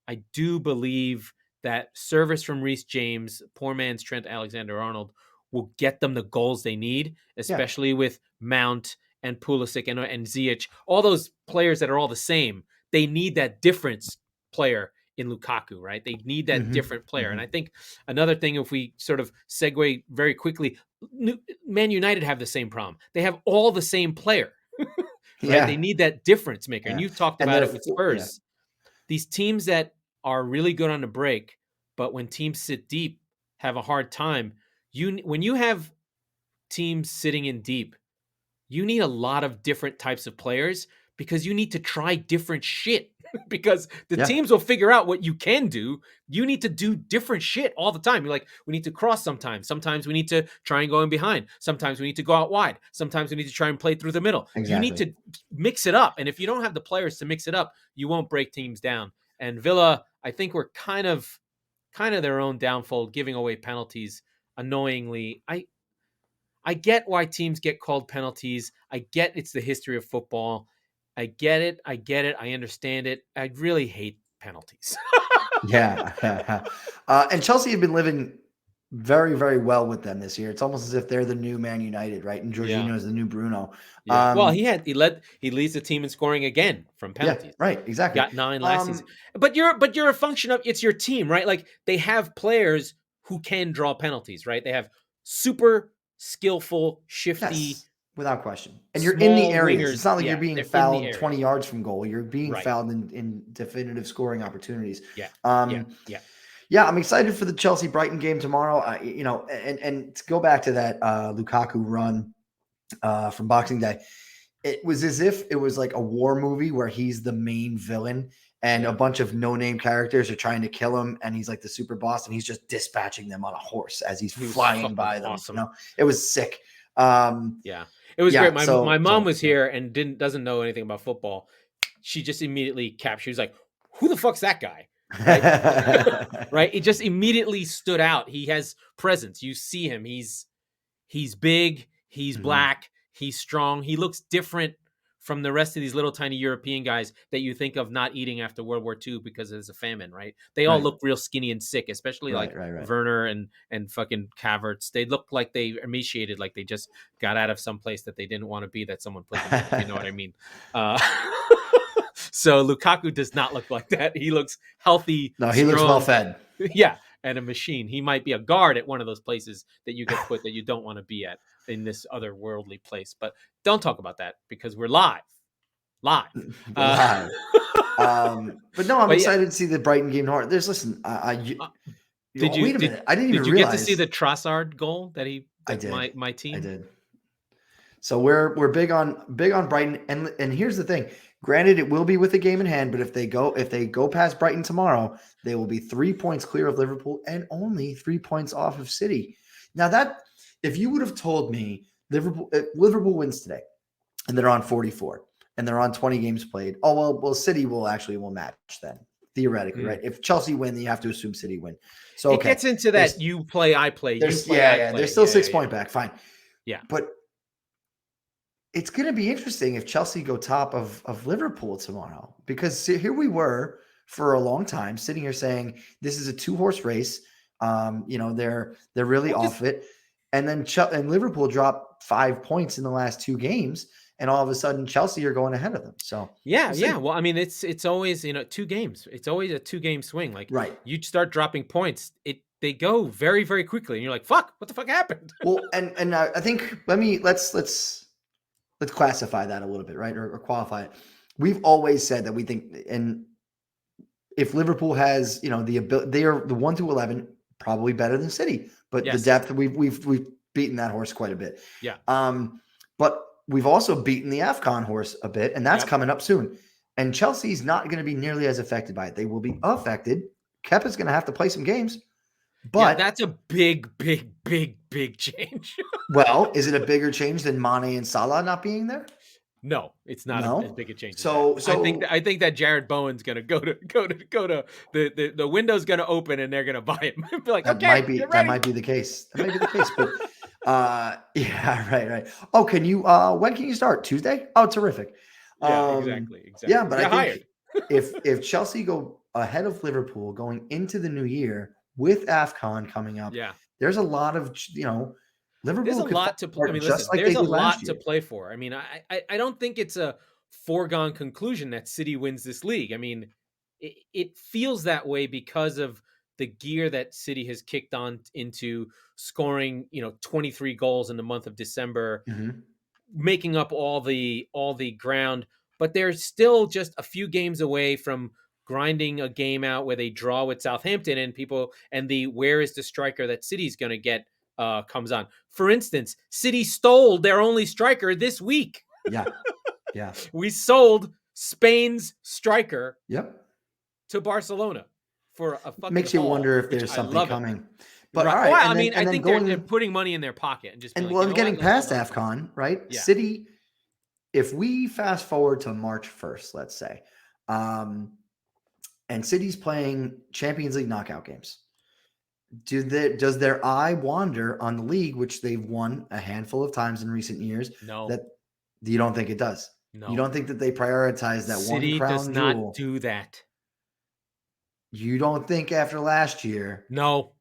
I do believe that service from Reece James, poor man's Trent Alexander-Arnold, will get them the goals they need, Yeah. especially with Mount and Pulisic and Ziyech, all those players that are all the same. They need that difference player in Lukaku, right? They need that Mhm. different player. And I Mhm. think another thing, if we sort of segue very quickly, Man United have the same problem. They have all the same player, right? They Yeah. need that difference maker. And Yeah. you've talked And about it with yeah. Spurs. These teams that are really good on the break, but when teams sit deep, have a hard time. When you have teams sitting in deep, you need a lot of different types of players because you need to try different shit because the Yeah. teams will figure out what you can do. You need to do different shit all the time. You're like, we need to cross sometimes. Sometimes we need to try and go in behind. Sometimes we need to go out wide. Sometimes we need to try and play through the middle. You need Exactly. to mix it up. And if you don't have the players to mix it up, you won't break teams down. And Villa, I think we're kind of their own downfall, giving away penalties annoyingly. I get why teams get called penalties. I get it's the history of football. I get it. I get it. I understand it. I really hate penalties. Yeah. And Chelsea have been living very, very well with them this year. It's almost as if they're the new Man United, right? And Yeah. Jorginho is the new Bruno. Yeah. Well, he leads the team in scoring again from Yeah, penalties. right. Exactly. Got 9 last season. But you're a function of, it's your team, right? Like, they have players who can draw penalties, right? They have super skillful, shifty, Yes, without question. And you're in the small areas. It's wingers. not like you're Yeah, being they're in the fouled area. 20 yards from goal. You're being Right. fouled in definitive scoring opportunities. Yeah. Um, Yeah. Yeah, I'm excited for the Chelsea Brighton game tomorrow. And to go back to that Lukaku run from Boxing Day, it was as if it was like a war movie where he's the main villain and a bunch of no-name characters are trying to kill him, and he's like the super boss, and he's just dispatching them on a horse as he's flying by them. Awesome. You know, it was sick. Yeah, it was great. My mom was yeah. here and doesn't know anything about football. She just immediately captured. She was like, "Who the fuck's that guy?" Right? Right? It just immediately stood out. He has presence. You see him. He's big. He's black. He's strong. He looks different from the rest of these little tiny European guys that you think of not eating after World War II because there's a famine, right? They all look real skinny and sick, especially Werner and fucking Havertz. They look like they emaciated, like they just got out of some place that they didn't want to be, that someone put them in, you know what I mean? So Lukaku does not look like that. He looks healthy. No, he looks well fed. Yeah, and a machine. He might be a guard at one of those places that you get put that you don't want to be at in this otherworldly place. But don't talk about that because we're live. But no, I'm excited to see the Brighton game tomorrow. Listen, wait a minute. I didn't even realize. Did you get to see the Trossard goal that I did. My team? I did. So we're big on Brighton, and here's the thing. Granted, it will be with a game in hand, but if they go past Brighton tomorrow, they will be 3 points clear of Liverpool and only 3 points off of City. Now that, if you would have told me Liverpool wins today, and they're on 44, and they're on 20 games played, well, City will match then, theoretically, right? If Chelsea win, then you have to assume City win. So it gets into that you play, I play. They're still 6 point back, fine. Yeah, but it's going to be interesting if Chelsea go top of Liverpool tomorrow, because here we were for a long time sitting here saying this is a 2-horse race. They're really off it, and then and Liverpool dropped 5 points in the last 2 games, and all of a sudden Chelsea are going ahead of them. So yeah. Well, I mean, it's always 2 games. It's always a 2-game swing. Like you start dropping points, they go very, very quickly, and you're like, "Fuck, what the fuck happened?" Well, and I think let's classify that a little bit, right? Or qualify it. We've always said that we think, and if Liverpool has, the ability, they are the 1 to 11, probably better than City, but the depth, we've beaten that horse quite a bit. Yeah. But we've also beaten the AFCON horse a bit, and that's coming up soon. And Chelsea's not going to be nearly as affected by it. They will be affected. Kepa's going to have to play some games. But that's a big, big, big, big change. Well, is it a bigger change than Mane and Salah not being there? No, it's not as big a change. So I think that Jared Bowen's going to go to the window's going to open and they're going to buy him. Be like, that might be the case. That might be the case. But yeah, right. Oh, can you? When can you start? Tuesday? Oh, terrific. Yeah, exactly. Yeah, but I think if Chelsea go ahead of Liverpool going into the new year with AFCON coming up, there's a lot of Liverpool. There's a lot to play. I mean, listen, there's a lot to play for. I mean, I don't think it's a foregone conclusion that City wins this league. I mean, it feels that way because of the gear that City has kicked on into, scoring 23 goals in the month of December, making up all the ground. But they're still just a few games away from grinding a game out where they draw with Southampton, and the where is the striker that City's going to get comes on. For instance, City stole their only striker this week. Yeah. We sold Spain's striker to Barcelona for a fucking makes you wonder if there's something coming. But all right, well, I think they're putting money in their pocket and just getting past AFCON, right? Yeah. City, if we fast forward to March 1st, let's say, and City's playing Champions League knockout games, does their eye wander on the league, which they've won a handful of times in recent years? No. That you don't think it does? No. You don't think that they prioritize that City one crown does jewel? not do that. You don't think after last year? No,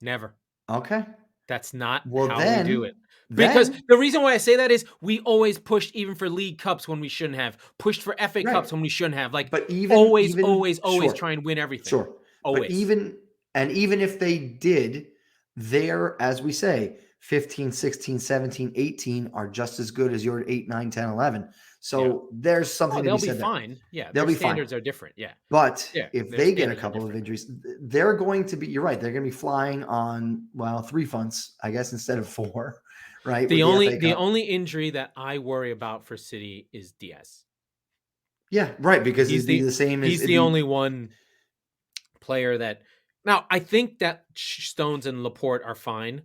never. Okay. That's not how we do it. Because the reason why I say that is we always pushed even for League Cups when we shouldn't have, pushed for FA Cups when we shouldn't have. But always try and win everything. Sure. Always. But even if they did, they're, as we say, 15, 16, 17, 18 are just as good as your 8, 9, 10, 11. So there's something to be said. They'll be fine. Yeah. They'll be fine. Standards are different. Yeah. But if they get a couple of injuries, they're going to be, you're right, they're going to be flying on, 3 fronts, I guess, instead of 4, right? The With the FA the Cup. only injury that I worry about for City is Diaz. Yeah, right. Because He's it'd be the the same as he's it'd the be. only one player that now I think that Stones and Laporte are fine.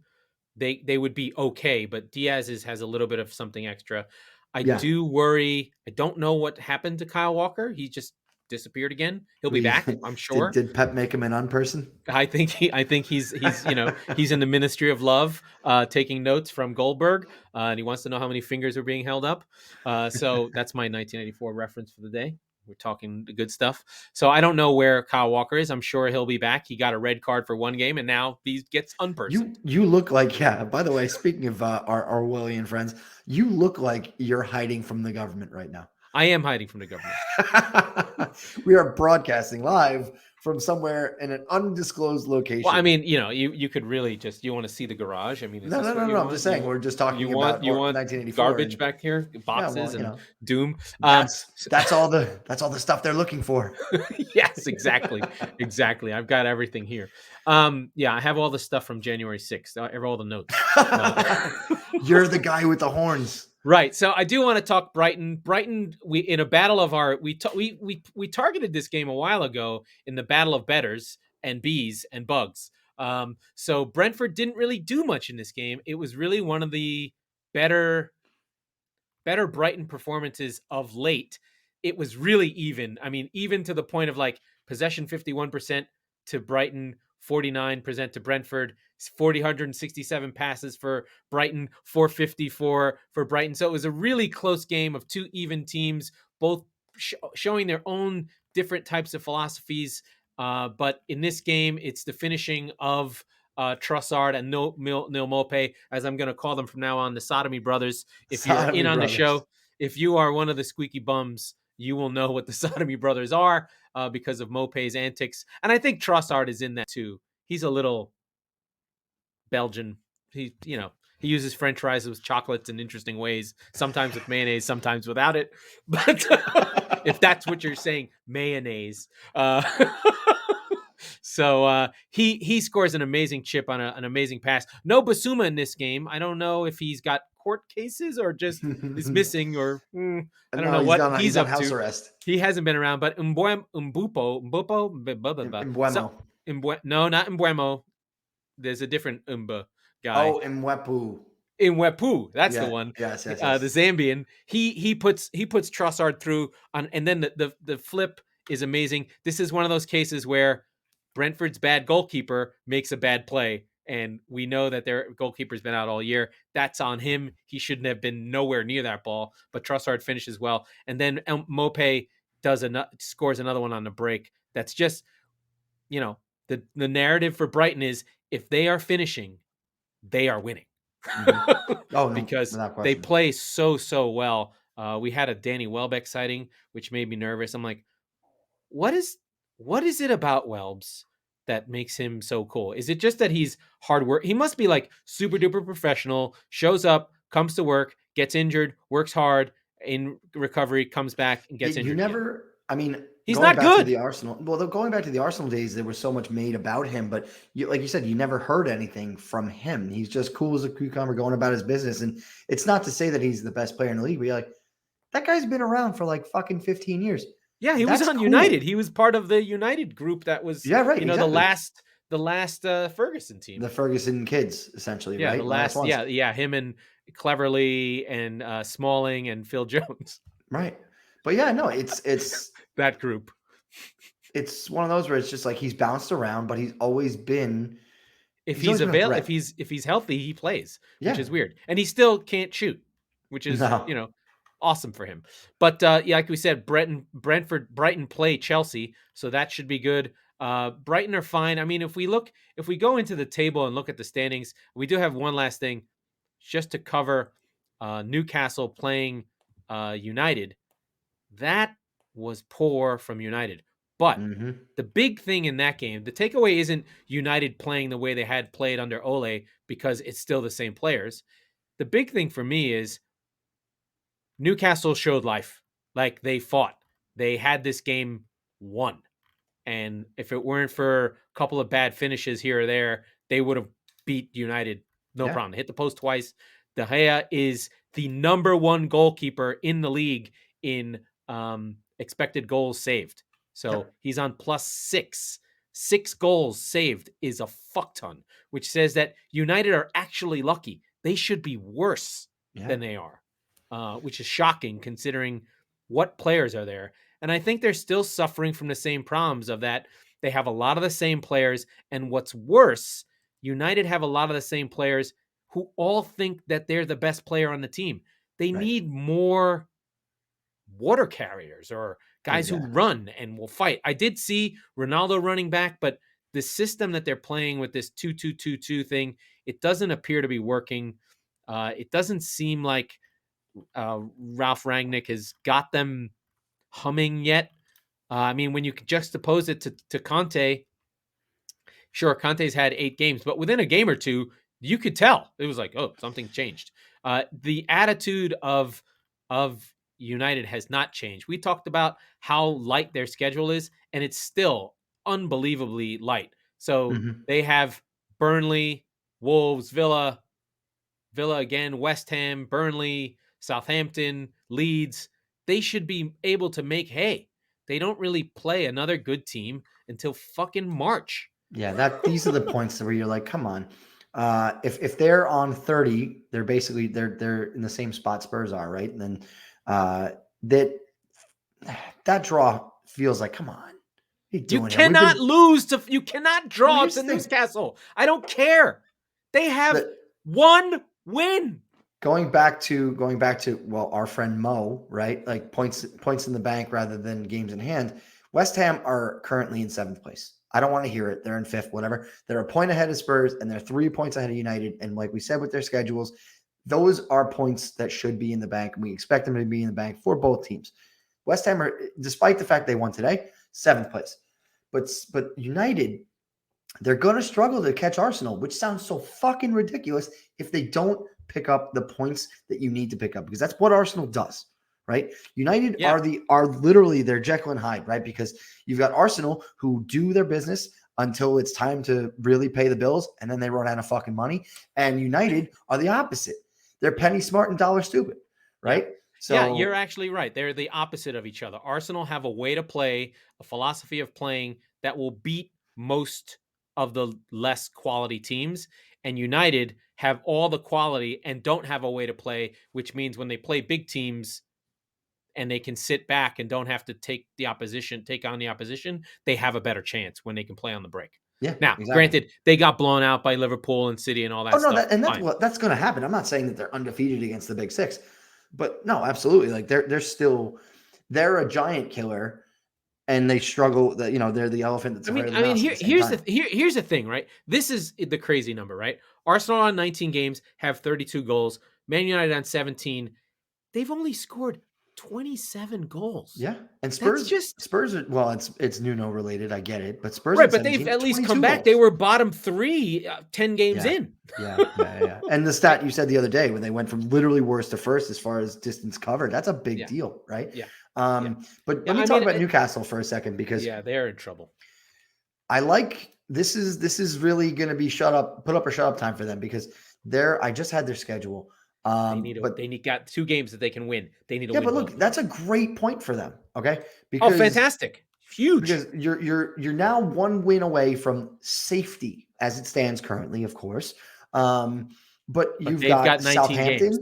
They would be okay, but Diaz has a little bit of something extra. I Yeah. do worry. I don't know what happened to Kyle Walker. He just disappeared again. He'll be back, I'm did sure. did Pep make him an unperson? I think he's he's in the Ministry of Love, taking notes from Goldberg, and he wants to know how many fingers are being held up. So that's my 1984 reference for the day. We're talking the good stuff. So I don't know where Kyle Walker is. I'm sure he'll be back. He got a red card for one game, and now he gets unpersoned. You look like, yeah. By the way, speaking of our Orwellian friends, you look like you're hiding from the government right now. I am hiding from the government. We are broadcasting live from somewhere in an undisclosed location. Well, I mean, you could really just you want to see the garage. I mean, is No. this what you want? I'm just saying we're just talking about you want 1984 garbage and, back here, boxes well, and doom. that's all the stuff they're looking for. Yes, exactly. I've got everything here. Yeah, I have all the stuff from January 6th. I have all the notes. You're the guy with the horns. Right. So I do want to talk Brighton. Brighton, we in a battle of our we targeted this game a while ago in the battle of betters and bees and bugs. So Brentford didn't really do much in this game. It was really one of the better Brighton performances of late. It was really even. I mean, even to the point of like possession 51% to Brighton, 49% to Brentford, 467 passes for Brighton, 454 for Brighton. So it was a really close game of two even teams, both showing their own different types of philosophies. But in this game, it's the finishing of Trossard and Neil Maupay, as I'm going to call them from now on, the Sodomy Brothers. If you're in on the show, if you are one of the squeaky bums, you will know what the Sodomy Brothers are because of Maupay's antics. And I think Trossard is in that too. He's a little Belgian. He uses French fries with chocolates in interesting ways, sometimes with mayonnaise, sometimes without it. But if that's what you're saying, mayonnaise. So he scores an amazing chip on an amazing pass. No Basuma in this game. I don't know if he's got court cases or just is missing or I don't know what he's up house to. arrest. He hasn't been around, but Mbuemo, no, not Mbuemo. There's a different guy. Oh, Mwepu. Mwepu, that's the one. Yes. The Zambian. He puts Trossard through on, and then the flip is amazing. This is one of those cases where Brentford's bad goalkeeper makes a bad play, and we know that their goalkeeper's been out all year. That's on him. He shouldn't have been nowhere near that ball, but Trossard finishes well. And then Maupay scores another one on the break. That's just, the narrative for Brighton is if they are finishing, they are winning. Mm-hmm. Oh, no, because they play so well. We had a Danny Welbeck sighting, which made me nervous. I'm like, what is it about Welbs that makes him so cool? Is it just that he's hard work? He must be like super duper professional, shows up, comes to work, gets injured, works hard in recovery, comes back and gets injured. He's not good. To the Arsenal. Well, going back to the Arsenal days, there was so much made about him, but like you said, you never heard anything from him. He's just cool as a cucumber going about his business. And it's not to say that he's the best player in the league, but you're like, that guy's been around for like fucking 15 years. Yeah, he was on cool. United. He was part of the United group that was, exactly. the last Ferguson team. The Ferguson kids, essentially, yeah, right? The last him and Cleverley and Smalling and Phil Jones. Right. But yeah, no, it's that group. It's one of those where it's just like he's bounced around, but he's always been. If he's available, if he's healthy, he plays, which is weird, and he still can't shoot, which is awesome for him. But like we said, Brighton play Chelsea, so that should be good. Brighton are fine. I mean, if we go into the table and look at the standings, we do have one last thing, just to cover Newcastle playing United. That was poor from United. But the big thing in that game, the takeaway isn't United playing the way they had played under Ole, because it's still the same players. The big thing for me is Newcastle showed life. Like, they fought. They had this game won. And if it weren't for a couple of bad finishes here or there, they would have beat United. No problem. They hit the post twice. De Gea is the number one goalkeeper in the league in expected goals saved. So he's on +6. 6 goals saved is a fuck ton, which says that United are actually lucky. They should be worse than they are, which is shocking considering what players are there. And I think they're still suffering from the same problems of that. They have a lot of the same players. And what's worse, United have a lot of the same players who all think that they're the best player on the team. They need more water carriers or guys who run and will fight. I did see Ronaldo running back, but the system that they're playing with this 2-2-2-2 thing, it doesn't appear to be working. It doesn't seem like Ralph Rangnick has got them humming yet. I mean, when you juxtapose it to Conte, sure, Conte's had 8 games, but within a game or two, you could tell it was like, oh, something changed. The attitude of United has not changed. We talked about how light their schedule is, and it's still unbelievably light. So they have Burnley, Wolves, Villa again, West Ham, Burnley, Southampton, Leeds. They should be able to make hay. They don't really play another good team until fucking March. Yeah, these are the points where you're like, come on. If they're on 30, they're basically they're in the same spot Spurs are, right? And then that draw feels like, come on. You cannot lose to you cannot draw to Newcastle. I don't care. They have one win. Going back to well, our friend Mo, right? Like points in the bank rather than games in hand. West Ham are currently in 7th place. I don't want to hear it. They're in 5th, whatever. They're a point ahead of Spurs, and they're 3 points ahead of United. And like we said with their schedules, those are points that should be in the bank. We expect them to be in the bank for both teams. West Ham are, despite the fact they won today, 7th place. But United, they're going to struggle to catch Arsenal, which sounds so fucking ridiculous if they don't pick up the points that you need to pick up, because that's what Arsenal does. Right? United are literally their Jekyll and Hyde, right? Because you've got Arsenal who do their business until it's time to really pay the bills, and then they run out of fucking money. And United are the opposite. They're penny smart and dollar stupid, right? So you're actually right. They're the opposite of each other. Arsenal have a way to play, a philosophy of playing that will beat most of the less quality teams. And United have all the quality and don't have a way to play, which means when they play big teams, and they can sit back and don't have to take on the opposition, they have a better chance when they can play on the break. Yeah. Now, granted, they got blown out by Liverpool and City and all that stuff. That's going to happen. I'm not saying that they're undefeated against the Big Six, but no, absolutely. Like they're a giant killer, and they struggle. That they're the elephant that's afraid of the mouse. Here's the thing, right? This is the crazy number, right? Arsenal on 19 games have 32 goals. Man United on 17. They've only scored 27 goals. Yeah. And Spurs are, well, it's Nuno related. I get it. But Spurs, right? But they've at least come back. Goals. They were bottom 3, 10 games in. Yeah. And the stat you said the other day when they went from literally worst to first as far as distance covered, that's a big deal, right? Yeah. But let me talk about Newcastle for a second, because they're in trouble. I like this is really going to be put up or shut up time for them, because I just had their schedule. They got 2 games that they can win. They need to win. Yeah, but look, that's a great point for them. Okay, fantastic, huge. Because you're now 1 win away from safety as it stands currently, of course. But you've got 19 games.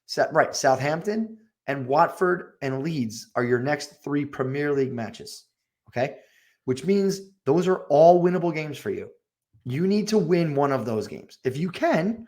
Southampton and Watford and Leeds are your next 3 Premier League matches. Okay, which means those are all winnable games for you. You need to win one of those games. If you can,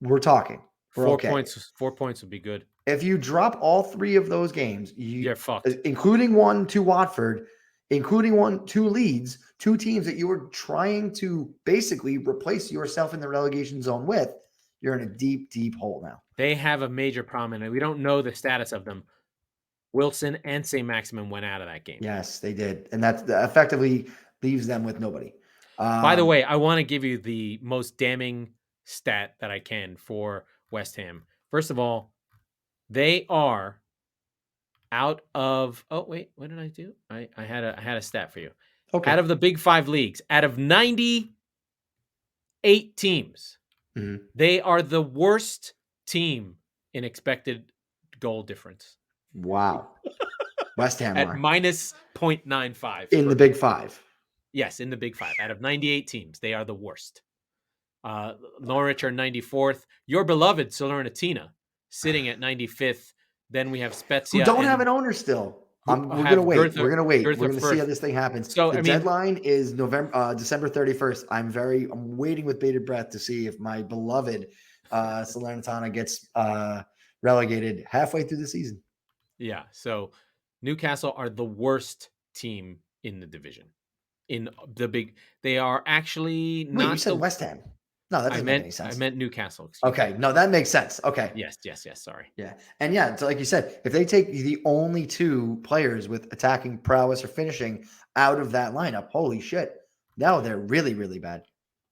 we're talking. 4 points. 4 points would be good. If you drop all 3 of those games, you're fucked. Including 1 to Watford, including 1 to Leeds, 2 teams that you were trying to basically replace yourself in the relegation zone with, you're in a deep, deep hole now. They have a major problem, and we don't know the status of them. Wilson and St. Maximin went out of that game. Yes, they did. And that effectively leaves them with nobody. By the way, I want to give you the most damning stat that I can for West Ham. First of all, they are out of. Oh wait, what did I do? I had a stat for you. Okay. Out of the Big 5 leagues, out of 98 teams, they are the worst team in expected goal difference. Wow. West Ham At are minus 0.95. in the Big Five. Yes, in the Big Five. Out of 98 teams, they are the worst. Norwich are 94th. Your beloved Salernitana sitting at 95th. Then we have Spezia. Who don't have an owner still. We're going to wait. We're going to wait. We're going to see how this thing happens. So, the deadline is December 31st. I'm waiting with bated breath to see if my beloved Salernitana gets relegated halfway through the season. Yeah. So Newcastle are the worst team in the division. In the big, they are actually not. Wait, you said West Ham. No, that doesn't make any sense. I meant Newcastle. Okay. No, that makes sense. Okay. Yes. Sorry. Yeah. And yeah, so like you said, if they take the only two players with attacking prowess or finishing out of that lineup, holy shit. Now they're really, really bad.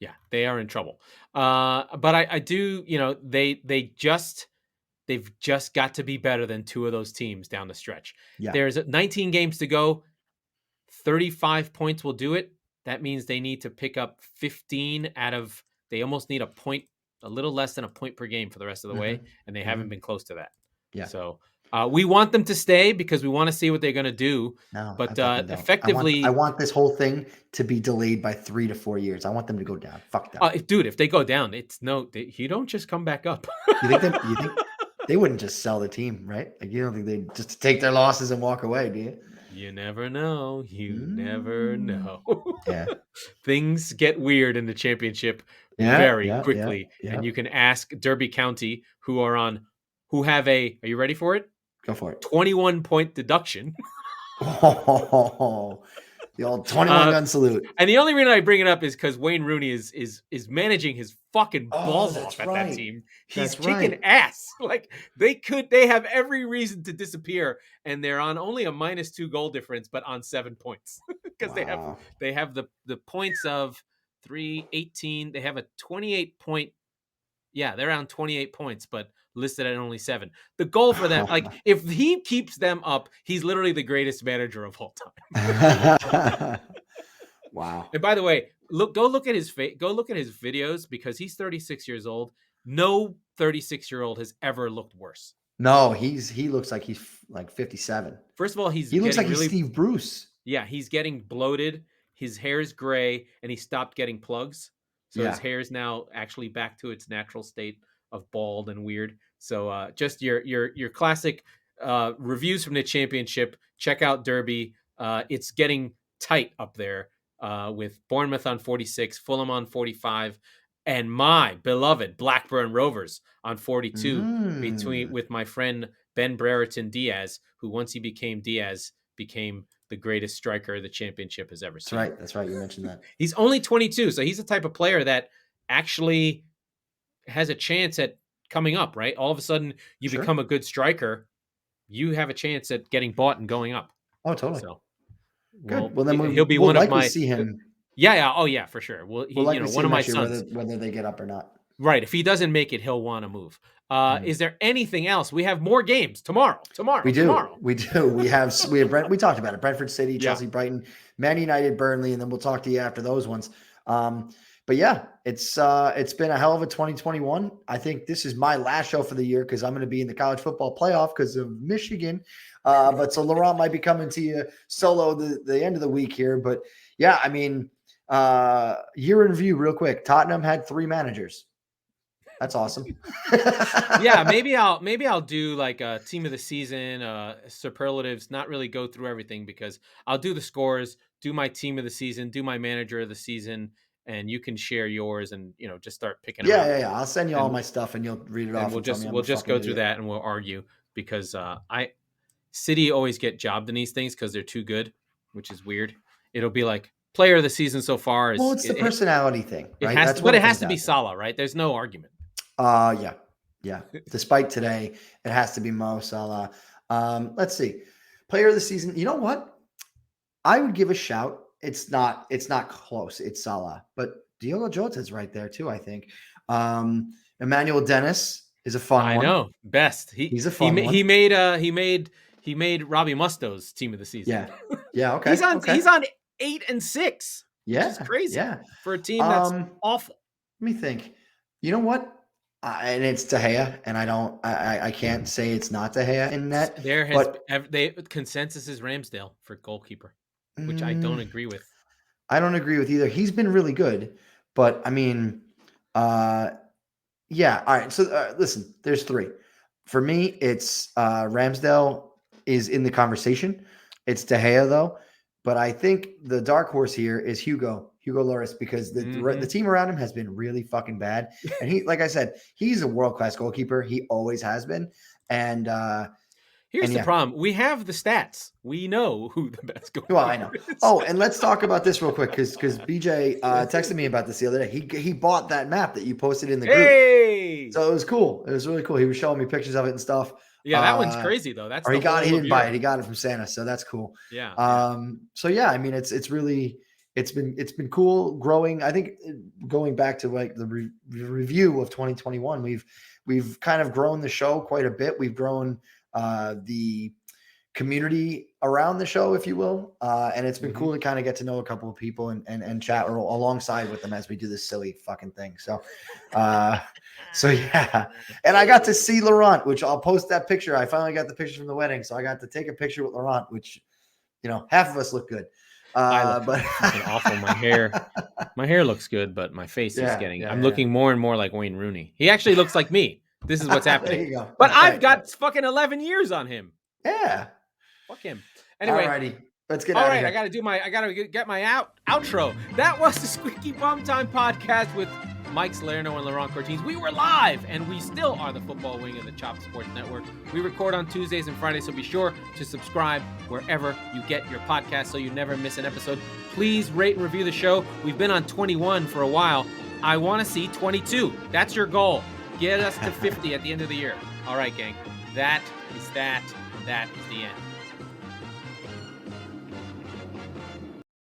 Yeah, they are in trouble. But I do, they've just got to be better than two of those teams down the stretch. Yeah. There's 19 games to go. 35 points will do it. That means they need to pick up 15 they almost need a little less than a point per game for the rest of the way. And they haven't been close to that. Yeah. So we want them to stay because we want to see what they're going to do. No, but effectively, I want this whole thing to be delayed by 3 to 4 years. I want them to go down. Fuck that. Dude, if they go down, you don't just come back up. You think they wouldn't just sell the team, right? Like you don't think they just take their losses and walk away, do you? You never know. You never know. Yeah. Things get weird in the championship very quickly. Yeah. And you can ask Derby County, who have are you ready for it? Go for it. 21-point deduction. Oh, the old 21 gun salute. And the only reason I bring it up is because Wayne Rooney is managing his fucking balls off at that team. He's kicking ass. Like they have every reason to disappear, and they're on only a -2 goal difference, but on 7 points because they have the points of 3-18. They have a 28 point. Yeah, they're on 28 points, but listed at only 7. The goal for them, like if he keeps them up, he's literally the greatest manager of all time. Wow. And by the way, go look at his videos because he's 36 years old. No 36-year-old has ever looked worse. No, he looks like he's like 57. First of all, he looks like he's Steve Bruce. Yeah, he's getting bloated. His hair is gray, and he stopped getting plugs. So his hair is now actually back to its natural state of bald and weird. So just your classic reviews from the championship. Check out Derby. It's getting tight up there with Bournemouth on 46, Fulham on 45, and my beloved Blackburn Rovers on 42 with my friend Ben Brereton Diaz, who once he became Diaz, became the greatest striker the championship has ever seen. That's right. You mentioned that. He's only 22, so he's the type of player that actually has a chance at coming up, right? All of a sudden, you become a good striker, you have a chance at getting bought and going up. Oh, totally. So, good. Well, then he'll be one of my. See him. Yeah. Oh, yeah, for sure. Well, one of my sons. Whether they get up or not. Right. If he doesn't make it, he'll want to move. Is there anything else? We have more games tomorrow. We do. Tomorrow. We do. We have Brent. We talked about it. Brentford City, Chelsea, Brighton, Man United, Burnley, and then we'll talk to you after those ones. But yeah, it's been a hell of a 2021. I think this is my last show for the year because I'm going to be in the college football playoff because of Michigan. But so Laurent might be coming to you solo the end of the week here. But yeah, I mean, year in review real quick. Tottenham had 3 managers. That's awesome. Yeah, maybe I'll do like a team of the season, superlatives, not really go through everything because I'll do the scores, do my team of the season, do my manager of the season, and you can share yours and just start picking. Yeah. I'll send you all my stuff and you'll read it off. We'll just go through that and we'll argue because City always get jobbed in these things because they're too good, which is weird. It'll be like player of the season so far is it's the personality thing, right? It has to be Salah, right? There's no argument. Yeah. Despite today, it has to be Mo Salah. Let's see. Player of the season. You know what? I would give a shout. It's not close. It's Salah, but Diogo Jota's right there too. I think. Emmanuel Dennis is a fun one. I know. Best. He's a fun one. He made Robbie Musto's team of the season. Yeah. Okay. He's on 8 and 6. Yeah. Which is crazy. Yeah. For a team that's awful. Let me think. You know what? And it's De Gea, and I can't say it's not De Gea in net. Consensus is Ramsdale for goalkeeper, which I don't agree with. I don't agree with either. He's been really good, but I mean, yeah. All right. So listen, there's three. For me, it's Ramsdale is in the conversation. It's De Gea though, but I think the dark horse here is Hugo Lloris, because the team around him has been really fucking bad. And he, like I said, he's a world-class goalkeeper. He always has been. And here's the problem. We have the stats. We know who the best goalkeeper Well, I know. is. Oh, and let's talk about this real quick, because BJ texted me about this the other day. He bought that map that you posted in the group. Hey! So it was cool. It was really cool. He was showing me pictures of it and stuff. Yeah, that one's crazy though. That's he didn't buy it. He got it from Santa, so that's cool. Yeah. So yeah, I mean, it's really it's been cool growing. I think going back to like the review of 2021, we've kind of grown the show quite a bit. We've grown the community around the show, if you will, and it's been cool to kind of get to know a couple of people and chat alongside with them as we do this silly fucking thing. So yeah, and I got to see Laurent, which I'll post that picture. I finally got the picture from the wedding, so I got to take a picture with Laurent, which, you know, half of us look good. I look fucking awful. My hair looks good, but my face is getting. I'm looking more and more like Wayne Rooney. He actually looks like me. This is what's happening. There you go. But I've got fucking 11 years on him. Yeah. Fuck him. Anyway. Alrighty. Let's get out of here. I gotta get my outro. That was the Squeaky Bum Time Podcast with Mike Salerno and Laurent Cortines. We were live, and we still are the football wing of the Chop Sports Network. We record on Tuesdays and Fridays, so be sure to subscribe wherever you get your podcast so you never miss an episode. Please rate and review the show. We've been on 21 for a while. I want to see 22. That's your goal. Get us to 50 at the end of the year. All right, gang. That is the end.